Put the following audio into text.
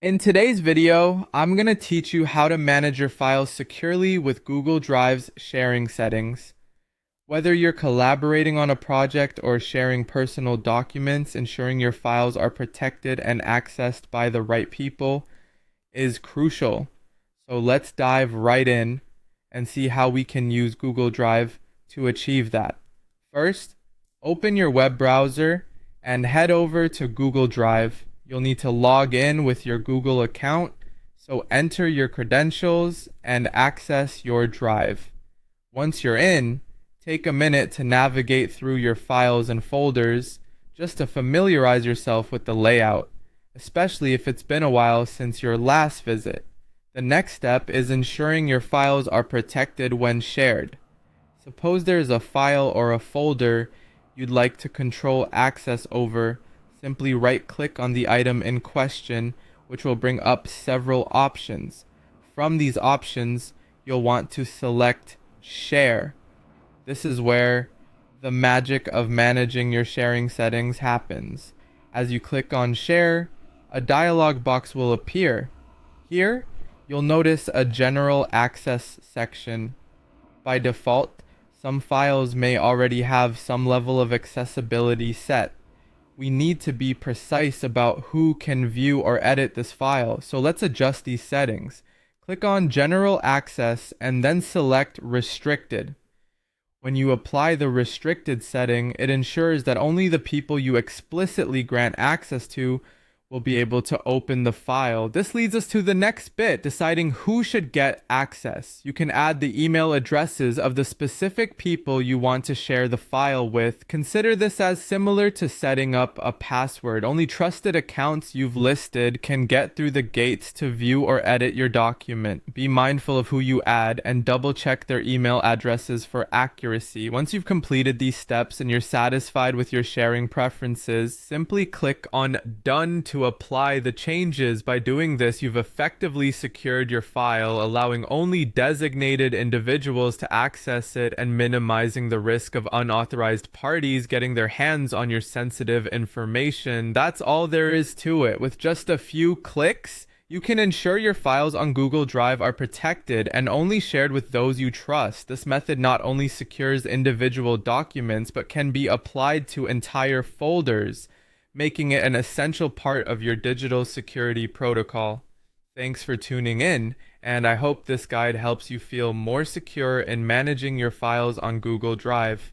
In today's video, I'm going to teach you how to manage your files securely with Google Drive's sharing settings. Whether you're collaborating on a project or sharing personal documents, ensuring your files are protected and accessed by the right people is crucial. So let's dive right in and see how we can use Google Drive to achieve that. First, open your web browser and head over to Google Drive. You'll need to log in with your Google account, so enter your credentials and access your drive. Once you're in, take a minute to navigate through your files and folders just to familiarize yourself with the layout, especially if it's been a while since your last visit. The next step is ensuring your files are protected when shared. Suppose there's a file or a folder you'd like to control access over. Simply right-click on the item in question, which will bring up several options. From these options, you'll want to select Share. This is where the magic of managing your sharing settings happens. As you click on Share, a dialog box will appear. Here, you'll notice a General Access section. By default, some files may already have some level of accessibility set. We need to be precise about who can view or edit this file, so let's adjust these settings. Click on General Access and then select Restricted. When you apply the restricted setting, it ensures that only the people you explicitly grant access to will be able to open the file. This leads us to the next bit, deciding who should get access. You can add the email addresses of the specific people you want to share the file with. Consider this as similar to setting up a password. Only trusted accounts you've listed can get through the gates to view or edit your document. Be mindful of who you add and double check their email addresses for accuracy. Once you've completed these steps and you're satisfied with your sharing preferences, simply click on Done to apply the changes. By doing this, you've effectively secured your file, allowing only designated individuals to access it and minimizing the risk of unauthorized parties getting their hands on your sensitive information. That's all there is to it. With just a few clicks, you can ensure your files on Google Drive are protected and only shared with those you trust. This method not only secures individual documents, but can be applied to entire folders, making it an essential part of your digital security protocol. Thanks for tuning in, and I hope this guide helps you feel more secure in managing your files on Google Drive.